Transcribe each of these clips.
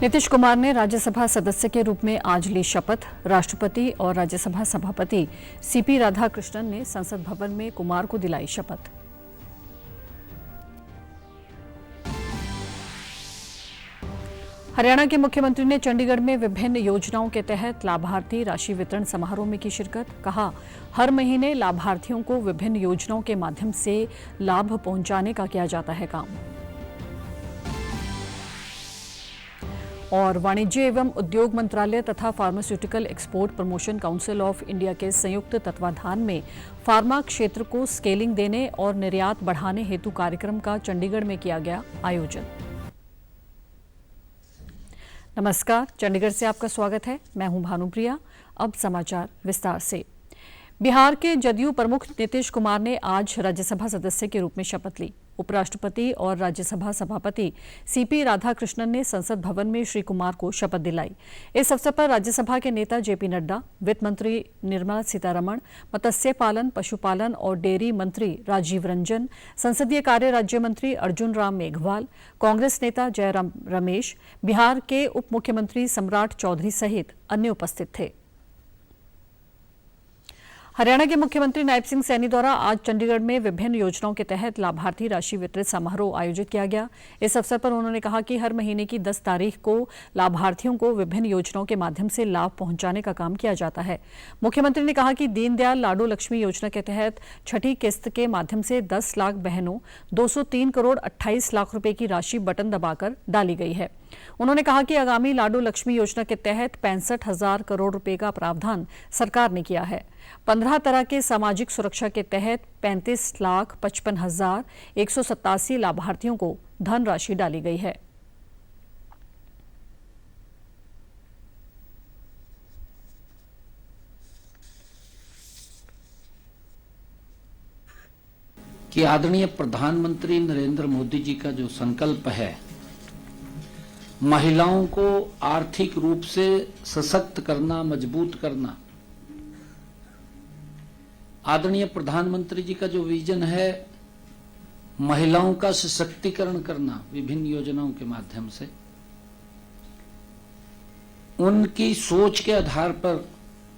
नीतीश कुमार ने राज्यसभा सदस्य के रूप में आज ली शपथ। राष्ट्रपति और राज्यसभा सभापति सीपी राधाकृष्णन ने संसद भवन में कुमार को दिलाई शपथ। हरियाणा के मुख्यमंत्री ने चंडीगढ़ में विभिन्न योजनाओं के तहत लाभार्थी राशि वितरण समारोह में की शिरकत। कहा, हर महीने लाभार्थियों को विभिन्न योजनाओं के माध्यम से लाभ पहुंचाने का किया जाता है काम। और वाणिज्य एवं उद्योग मंत्रालय तथा pharmaceutical export promotion council of India के संयुक्त तत्वाधान में फार्मा क्षेत्र को स्केलिंग देने और निर्यात बढ़ाने हेतु कार्यक्रम का चंडीगढ़ में किया गया आयोजन। नमस्कार, चंडीगढ़ से आपका स्वागत है। मैं हूं भानुप्रिया। अब समाचार विस्तार से। बिहार के जदयू प्रमुख नीतीश कुमार ने आज राज्यसभा सदस्य के रूप में शपथ ली। उपराष्ट्रपति और राज्यसभा सभापति सीपी राधाकृष्णन ने संसद भवन में श्री कुमार को शपथ दिलाई। इस अवसर पर राज्यसभा के नेता जेपी नड्डा, वित्त मंत्री निर्मला सीतारमण, मत्स्य पालन, पशुपालन और डेयरी मंत्री राजीव रंजन, संसदीय कार्य राज्य मंत्री अर्जुन राम मेघवाल, कांग्रेस नेता जयराम रमेश, बिहार के उप मुख्यमंत्री सम्राट चौधरी सहित अन्य उपस्थित थे। हरियाणा के मुख्यमंत्री नायब सिंह सैनी द्वारा आज चंडीगढ़ में विभिन्न योजनाओं के तहत लाभार्थी राशि वितरित समारोह आयोजित किया गया। इस अवसर पर उन्होंने कहा कि हर महीने की 10 तारीख को लाभार्थियों को विभिन्न योजनाओं के माध्यम से लाभ पहुंचाने का काम किया जाता है। मुख्यमंत्री ने कहा कि दीनदयाल लाडो लक्ष्मी योजना के तहत छठी किस्त के माध्यम से 10 लाख बहनों 203 करोड़ 28 लाख रुपए की राशि बटन दबाकर डाली गई है। उन्होंने कहा कि आगामी लाडो लक्ष्मी योजना के तहत 65,000 करोड़ रुपए का प्रावधान सरकार ने किया है। 15 तरह के सामाजिक सुरक्षा के तहत 35,55,187 लाभार्थियों को धनराशि डाली गई है। कि आदरणीय प्रधानमंत्री नरेंद्र मोदी जी का जो संकल्प है, महिलाओं को आर्थिक रूप से सशक्त करना, मजबूत करना, आदरणीय प्रधानमंत्री जी का जो विजन है महिलाओं का सशक्तिकरण करना विभिन्न योजनाओं के माध्यम से, उनकी सोच के आधार पर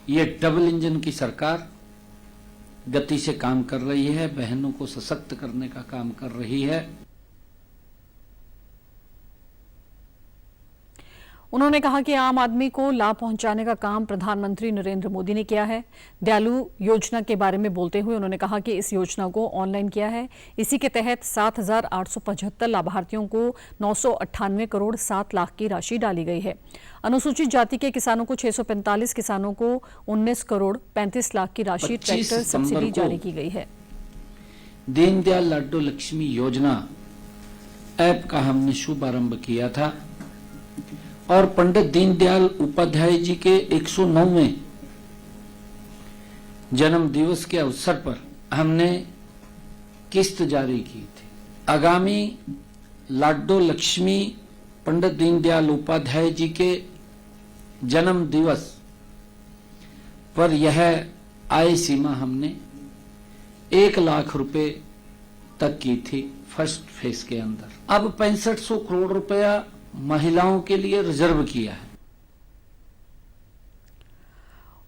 यह डबल इंजन की सरकार गति से काम कर रही है, बहनों को सशक्त करने का काम कर रही है। उन्होंने कहा कि आम आदमी को लाभ पहुंचाने का काम प्रधानमंत्री नरेंद्र मोदी ने किया है। दयालु योजना के बारे में बोलते हुए उन्होंने कहा कि इस योजना को ऑनलाइन किया है। इसी के तहत 7,875 लाभार्थियों को 998 करोड़ 7 लाख की राशि डाली गई है। अनुसूचित जाति के किसानों को 645 किसानों को 19 करोड़ 35 लाख की राशि ट्रैक्टर सब्सिडी जारी की गई है। दीनदयाल लाडो लक्ष्मी योजना ऐप का हमने शुभारंभ किया था और पंडित दीनदयाल उपाध्याय जी के 109वें जन्म दिवस के अवसर पर हमने किस्त जारी की थी। आगामी लाडो लक्ष्मी पंडित दीनदयाल उपाध्याय जी के जन्म दिवस पर यह आय सीमा हमने 1 लाख रुपए तक की थी फर्स्ट फेज के अंदर। अब 6500 करोड़ रुपया महिलाओं के लिए रिजर्व किया है।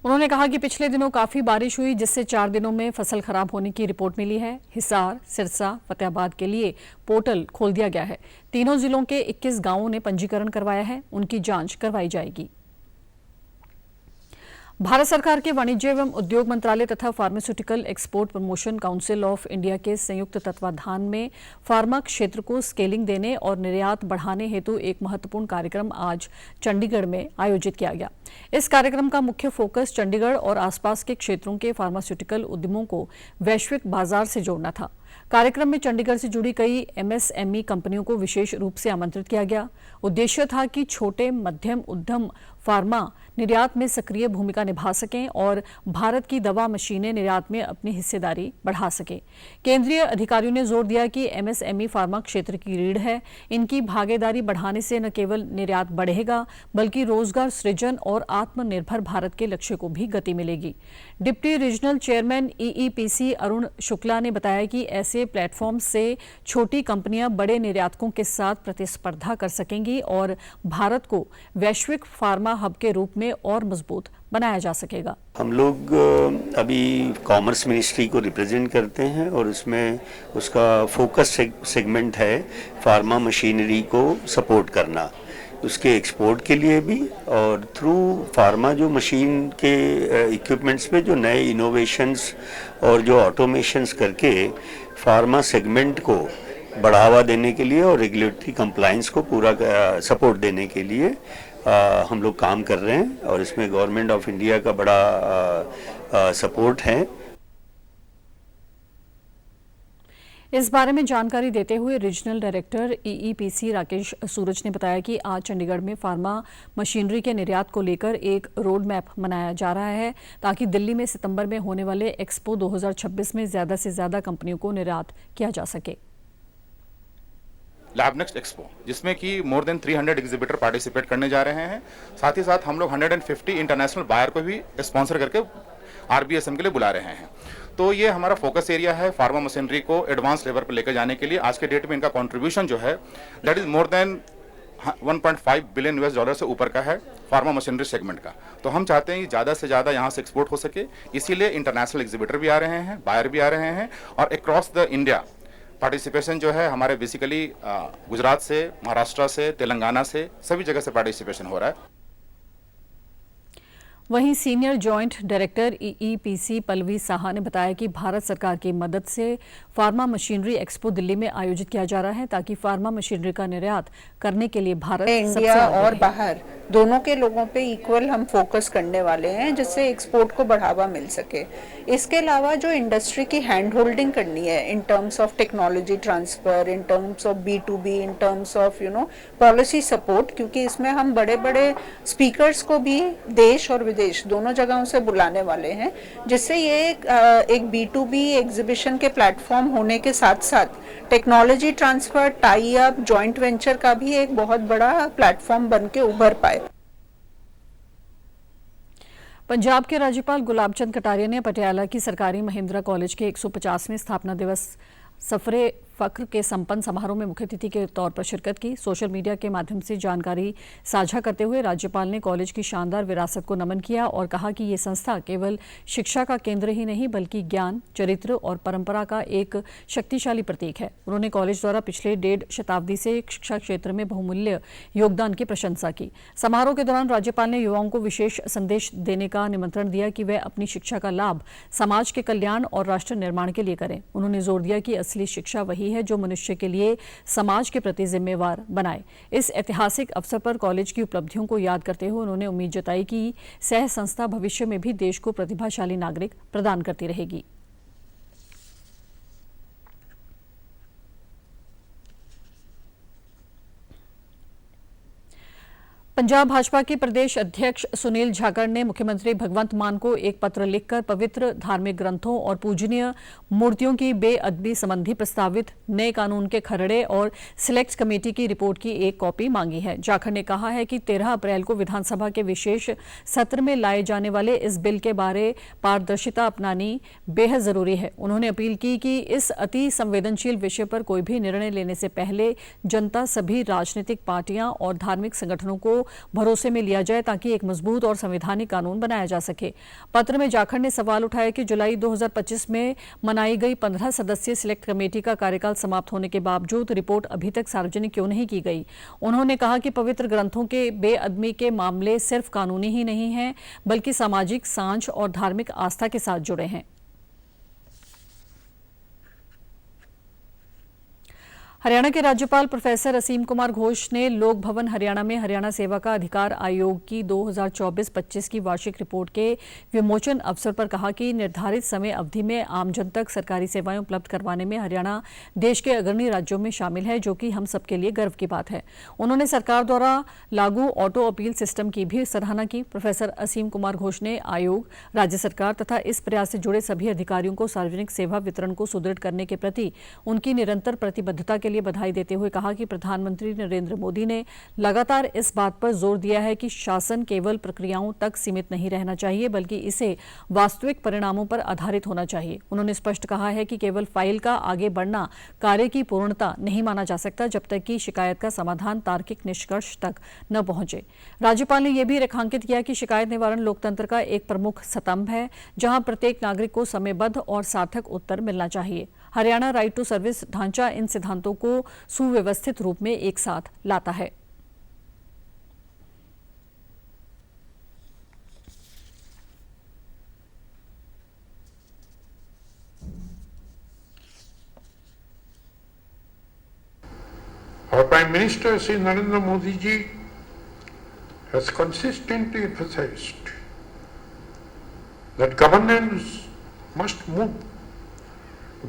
उन्होंने कहा कि पिछले दिनों काफी बारिश हुई, जिससे 4 दिनों में फसल खराब होने की रिपोर्ट मिली है। हिसार, सिरसा, फतेहाबाद के लिए पोर्टल खोल दिया गया है। तीनों जिलों के 21 गांवों ने पंजीकरण करवाया है, उनकी जांच करवाई जाएगी। भारत सरकार के वाणिज्य एवं उद्योग मंत्रालय तथा pharmaceutical export promotion council of India के संयुक्त तत्वाधान में फार्मा क्षेत्र को स्केलिंग देने और निर्यात बढ़ाने हेतु एक महत्वपूर्ण कार्यक्रम आज चंडीगढ़ में आयोजित किया गया। इस कार्यक्रम का मुख्य फोकस चंडीगढ़ और आसपास के क्षेत्रों के फार्मास्यूटिकल उद्यमों को वैश्विक बाजार से जोड़ना था। कार्यक्रम में चंडीगढ़ से जुड़ी कई एमएसएमई कंपनियों को विशेष रूप से आमंत्रित किया गया। उद्देश्य था कि छोटे मध्यम उद्यम फार्मा निर्यात में सक्रिय भूमिका निभा सकें और भारत की दवा मशीनें निर्यात में अपनी हिस्सेदारी बढ़ा सकें। केंद्रीय अधिकारियों ने जोर दिया कि एमएसएमई फार्मा क्षेत्र की रीढ़ है। इनकी भागीदारी बढ़ाने से न केवल निर्यात बढ़ेगा बल्कि रोजगार सृजन और आत्मनिर्भर भारत के लक्ष्य को भी गति मिलेगी। Deputy regional chairman EEPC Arun Shukla ने बताया कि ऐसे प्लेटफॉर्म से छोटी कंपनियां बड़े निर्यातकों के साथ प्रतिस्पर्धा कर सकेंगी और भारत को वैश्विक फार्मा हब के रूप में और मजबूत बनाया जा सकेगा। हम लोग अभी कॉमर्स मिनिस्ट्री को रिप्रेजेंट करते हैं और उसमें उसका फोकस सेगमेंट है फार्मा मशीनरी को सपोर्ट करना, उसके एक्सपोर्ट के लिए भी, और थ्रू फार्मा जो मशीन के इक्विपमेंट्स पे जो नए इनोवेशंस और जो ऑटोमेशंस करके फार्मा सेगमेंट को बढ़ावा देने के लिए और रेगुलेटरी कंप्लायंस को पूरा सपोर्ट देने के लिए हम लोग काम कर रहे हैं और इसमें गवर्नमेंट ऑफ इंडिया का बड़ा सपोर्ट है। इस बारे में जानकारी देते हुए रीजनल डायरेक्टर ईईपीसी राकेश सूरज ने बताया कि आज चंडीगढ़ में फार्मा मशीनरी के निर्यात को लेकर एक रोड मैप बनाया जा रहा है ताकि दिल्ली में सितंबर में होने वाले एक्सपो 2026 में ज्यादा से ज्यादा कंपनियों को निर्यात किया जा सके। लैबनेक्स्ट एक्सपो जिसमें कि मोर देन 300 एग्जिबिटर पार्टिसिपेट करने जा रहे हैं। साथ ही साथ हम लोग 150 इंटरनेशनल बायर को भी स्पॉन्सर करके RBSM के लिए बुला रहे हैं। तो ये हमारा फोकस एरिया है फार्मा मशीनरी को एडवांस लेवल पर लेकर जाने के लिए। आज के डेट में इनका कंट्रीब्यूशन जो है that is more than 1.5 billion US dollar से ऊपर का है फार्मा मशीनरी सेगमेंट का। तो हम चाहते हैं कि ज़्यादा से ज़्यादा यहाँ से एक्सपोर्ट हो सके, इसीलिए इंटरनेशनल एग्जिबिटर भी आ रहे हैं, बायर भी आ रहे हैं और अक्रॉस द इंडिया पार्टिसिपेशन जो है हमारे बेसिकली गुजरात से, महाराष्ट्र से, तेलंगाना से, सभी जगह से पार्टिसिपेशन हो रहा है। वहीं senior joint director EEPC Pallavi Saha ने बताया कि भारत सरकार की मदद से फार्मा मशीनरी एक्सपो दिल्ली में आयोजित किया जा रहा है ताकि फार्मा मशीनरी का निर्यात करने के लिए भारत इंडिया और बाहर दोनों के लोगों पे इक्वल हम फोकस करने वाले हैं जिससे एक्सपोर्ट को बढ़ावा मिल सके। इसके अलावा जो इंडस्ट्री की हैंड होल्डिंग करनी है in terms of technology transfer, in terms of B2B, in terms of policy support, क्योंकि इसमें हम बड़े बड़े स्पीकर्स को भी देश और विदेश दोनों जगहों से बुलाने वाले हैं, जिससे ये एक B2B एग्जीबिशन के प्लेटफॉर्म होने के साथ साथ technology transfer, tie up, joint venture का भी एक बहुत बड़ा प्लेटफॉर्म बन के उभर पाए। पंजाब के राज्यपाल गुलाब चंद कटारिया ने पटियाला की सरकारी महिंद्रा कॉलेज के 150वें स्थापना दिवस सफरे फख्र के संपन्न समारोह में मुख्य अतिथि के तौर पर शिरकत की। सोशल मीडिया के माध्यम से जानकारी साझा करते हुए राज्यपाल ने कॉलेज की शानदार विरासत को नमन किया और कहा कि ये संस्था केवल शिक्षा का केंद्र ही नहीं बल्कि ज्ञान, चरित्र और परंपरा का एक शक्तिशाली प्रतीक है। उन्होंने कॉलेज द्वारा पिछले 1.5 शताब्दी से शिक्षा क्षेत्र में बहुमूल्य योगदान की प्रशंसा की। समारोह के दौरान राज्यपाल ने युवाओं को विशेष संदेश देने का निमंत्रण दिया कि वे अपनी शिक्षा का लाभ समाज के कल्याण और राष्ट्र निर्माण के लिए करें। उन्होंने जोर दिया कि असली शिक्षा वही है जो मनुष्य के लिए समाज के प्रति जिम्मेवार बनाए। इस ऐतिहासिक अवसर पर कॉलेज की उपलब्धियों को याद करते हुए उन्होंने उम्मीद जताई कि सह संस्था भविष्य में भी देश को प्रतिभाशाली नागरिक प्रदान करती रहेगी। पंजाब भाजपा के प्रदेश अध्यक्ष सुनील जाखड़ ने मुख्यमंत्री भगवंत मान को एक पत्र लिखकर पवित्र धार्मिक ग्रंथों और पूजनीय मूर्तियों की बेअदबी संबंधी प्रस्तावित नए कानून के खरड़े और सिलेक्ट कमेटी की रिपोर्ट की एक कॉपी मांगी है। जाखड़ ने कहा है कि 13 अप्रैल को विधानसभा के विशेष सत्र में लाए जाने वाले इस बिल के बारे पारदर्शिता अपनानी बेहद जरूरी है। उन्होंने अपील की कि इस अति संवेदनशील विषय पर कोई भी निर्णय लेने से पहले जनता, सभी राजनीतिक पार्टियां और धार्मिक संगठनों को भरोसे में लिया जाए ताकि एक मजबूत और संवैधानिक कानून बनाया जा सके। पत्र में जाखड़ ने सवाल उठाया कि जुलाई 2025 में मनाई गई 15 सदस्यीय सिलेक्ट कमेटी का कार्यकाल समाप्त होने के बावजूद रिपोर्ट अभी तक सार्वजनिक क्यों नहीं की गई। उन्होंने कहा कि पवित्र ग्रंथों के बेअदबी के मामले सिर्फ कानूनी ही नहीं हैं बल्कि सामाजिक सांझ और धार्मिक आस्था के साथ जुड़े हैं। हरियाणा के राज्यपाल प्रोफेसर असीम कुमार घोष ने लोक भवन हरियाणा में हरियाणा सेवा का अधिकार आयोग की 2024-25 की वार्षिक रिपोर्ट के विमोचन अवसर पर कहा कि निर्धारित समय अवधि में आमजन तक सरकारी सेवाएं उपलब्ध करवाने में हरियाणा देश के अग्रणी राज्यों में शामिल है, जो कि हम सबके लिए गर्व की बात है। उन्होंने सरकार द्वारा लागू ऑटो अपील सिस्टम की भी सराहना की। प्रोफेसर असीम कुमार घोष ने आयोग, राज्य सरकार तथा इस प्रयास से जुड़े सभी अधिकारियों को सार्वजनिक सेवा वितरण को सुदृढ़ करने के प्रति उनकी निरंतर प्रतिबद्धता के लिए बधाई देते हुए कहा कि प्रधानमंत्री नरेंद्र मोदी ने लगातार इस बात पर जोर दिया है कि शासन केवल प्रक्रियाओं तक सीमित नहीं रहना चाहिए, बल्कि इसे वास्तविक परिणामों पर आधारित होना चाहिए। उन्होंने स्पष्ट कहा है कि केवल फाइल का आगे बढ़ना कार्य की पूर्णता नहीं माना जा सकता जब तक कि शिकायत का समाधान तार्किक निष्कर्ष तक न पहुंचे। राज्यपाल ने यह भी रेखांकित किया कि शिकायत निवारण लोकतंत्र का एक प्रमुख स्तंभ है, जहां प्रत्येक नागरिक को समयबद्ध और सार्थक उत्तर मिलना चाहिए। हरियाणा राइट टू सर्विस ढांचा इन सिद्धांतों को सुव्यवस्थित रूप में एक साथ लाता है। Our Prime Minister, Shri Narendra Modi ji, has consistently emphasized that governance must move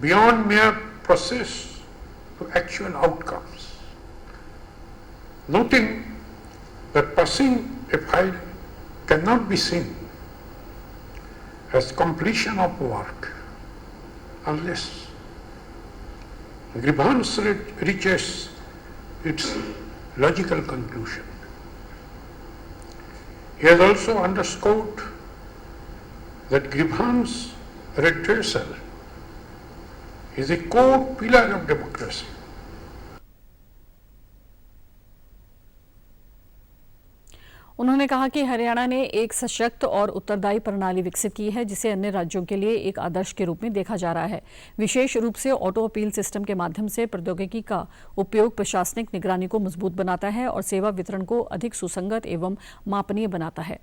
beyond mere process to actual outcomes, noting that passing a file cannot be seen as completion of work unless grievance reaches its logical conclusion. He has also underscored that grievance redressal is a core pillar of democracy. उन्होंने कहा कि हरियाणा ने एक सशक्त और उत्तरदायी प्रणाली विकसित की है, जिसे अन्य राज्यों के लिए एक आदर्श के रूप में देखा जा रहा है। विशेष रूप से ऑटो अपील सिस्टम के माध्यम से प्रौद्योगिकी का उपयोग प्रशासनिक निगरानी को मजबूत बनाता है और सेवा वितरण को अधिक सुसंगत एवं मापनीय बनाता है।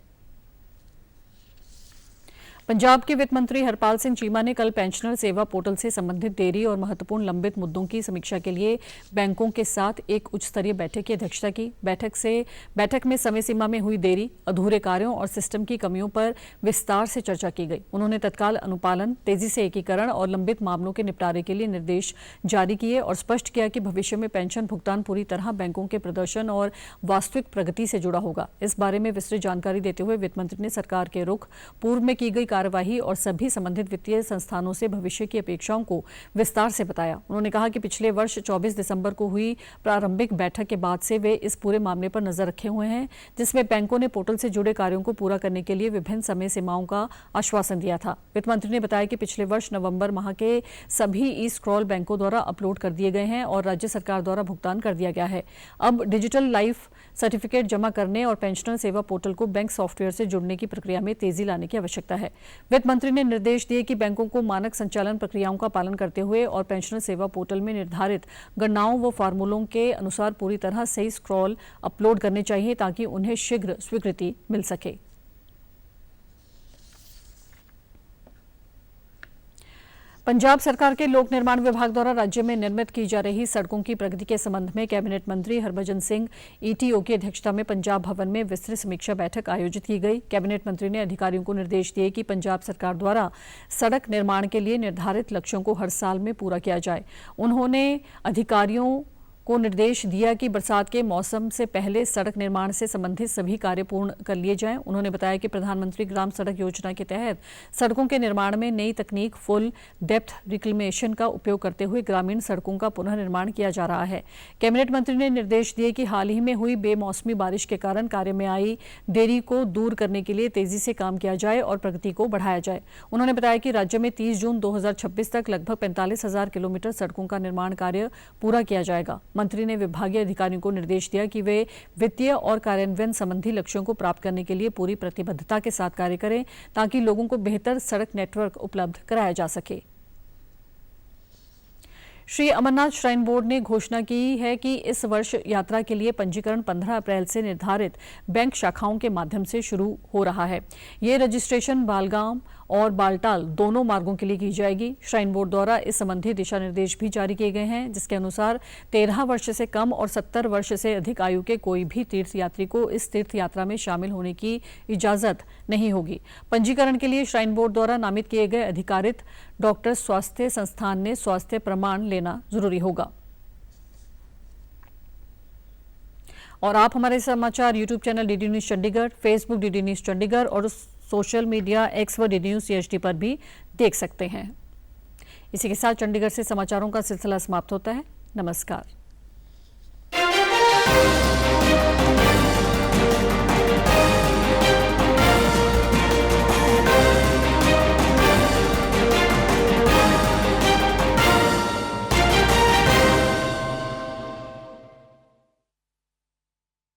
पंजाब के वित्त मंत्री हरपाल सिंह चीमा ने कल पेंशनर सेवा पोर्टल से संबंधित देरी और महत्वपूर्ण लंबित मुद्दों की समीक्षा के लिए बैंकों के साथ एक उच्च स्तरीय बैठक की अध्यक्षता की। बैठक में समय सीमा में हुई देरी, अधूरे कार्यों और सिस्टम की कमियों पर विस्तार से चर्चा की गई। उन्होंने तत्काल अनुपालन, तेजी से एकीकरण और लंबित मामलों के निपटारे के लिए निर्देश जारी किए और स्पष्ट किया कि भविष्य में पेंशन भुगतान पूरी तरह बैंकों के प्रदर्शन और वास्तविक प्रगति से जुड़ा होगा। इस बारे में विस्तृत जानकारी देते हुए वित्त मंत्री ने सरकार के रुख, पूर्व में की गई कार्यवाही और सभी संबंधित वित्तीय संस्थानों से भविष्य की अपेक्षाओं को विस्तार से बताया। उन्होंने कहा कि पिछले वर्ष 24 दिसंबर को हुई प्रारंभिक बैठक के बाद से वे इस पूरे मामले पर नजर रखे हुए हैं, जिसमें बैंकों ने पोर्टल से जुड़े कार्यों को पूरा करने के लिए विभिन्न समय सीमाओं का आश्वासन दिया था। वित्त मंत्री ने बताया कि पिछले वर्ष नवंबर माह के सभी ई स्क्रॉल बैंकों द्वारा अपलोड कर दिए गए हैं और राज्य सरकार द्वारा भुगतान कर दिया गया है। अब डिजिटल लाइफ सर्टिफिकेट जमा करने और पेंशनर सेवा पोर्टल को बैंक सॉफ्टवेयर से जुड़ने की प्रक्रिया में तेजी लाने की आवश्यकता है। वित्त मंत्री ने निर्देश दिए कि बैंकों को मानक संचालन प्रक्रियाओं का पालन करते हुए और पेंशनर सेवा पोर्टल में निर्धारित गणनाओं व फार्मूलों के अनुसार पूरी तरह सही स्क्रॉल अपलोड करने चाहिए ताकि उन्हें शीघ्र स्वीकृति मिल सके। पंजाब सरकार के लोक निर्माण विभाग द्वारा राज्य में निर्मित की जा रही सड़कों की प्रगति के संबंध में कैबिनेट मंत्री हरभजन सिंह ईटीओ की अध्यक्षता में पंजाब भवन में विस्तृत समीक्षा बैठक आयोजित की गई। कैबिनेट मंत्री ने अधिकारियों को निर्देश दिए कि पंजाब सरकार द्वारा सड़क निर्माण के लिए निर्धारित लक्ष्यों को हर साल में पूरा किया जाए। उन्होंने अधिकारियों को निर्देश दिया कि बरसात के मौसम से पहले सड़क निर्माण से संबंधित सभी कार्य पूर्ण कर लिए जाएं। उन्होंने बताया कि प्रधानमंत्री ग्राम सड़क योजना के तहत सड़कों के निर्माण में नई तकनीक फुल डेप्थ रिक्लेमेशन का उपयोग करते हुए ग्रामीण सड़कों का पुनर्निर्माण किया जा रहा है। कैबिनेट मंत्री ने निर्देश दिए कि हाल ही में हुई बेमौसमी बारिश के कारण कार्य में आई देरी को दूर करने के लिए तेजी से काम किया जाए और प्रगति को बढ़ाया जाए। उन्होंने बताया कि राज्य में 30 जून 2026 तक लगभग 45,000 किलोमीटर सड़कों का निर्माण कार्य पूरा किया जाएगा। मंत्री ने विभागीय अधिकारियों को निर्देश दिया कि वे वित्तीय और कार्यान्वयन संबंधी लक्ष्यों को प्राप्त करने के लिए पूरी प्रतिबद्धता के साथ कार्य करें ताकि लोगों को बेहतर सड़क नेटवर्क उपलब्ध कराया जा सके। श्री अमरनाथ श्राइन बोर्ड ने घोषणा की है कि इस वर्ष यात्रा के लिए पंजीकरण 15 अप्रैल से निर्धारित बैंक शाखाओं के माध्यम से शुरू हो रहा है। ये रजिस्ट्रेशन बालगाम और बालटाल दोनों मार्गों के लिए की जाएगी। श्राइन बोर्ड द्वारा इस संबंधी दिशा निर्देश भी जारी किए गए हैं, जिसके अनुसार 13 वर्ष से कम और 70 वर्ष से अधिक आयु के कोई भी तीर्थयात्री को इस तीर्थ यात्रा में शामिल होने की इजाजत नहीं होगी। पंजीकरण के लिए श्राइन बोर्ड द्वारा नामित किए गए अधिकारित डॉक्टर स्वास्थ्य संस्थान ने स्वास्थ्य प्रमाण लेना जरूरी होगा। और आप हमारे समाचार YouTube channel DD news Chandigarh, Facebook DD news Chandigarh और सोशल मीडिया एक्स व डीडी न्यूज CHD पर भी देख सकते हैं। इसी के साथ चंडीगढ़ से समाचारों का सिलसिला समाप्त होता है। नमस्कार।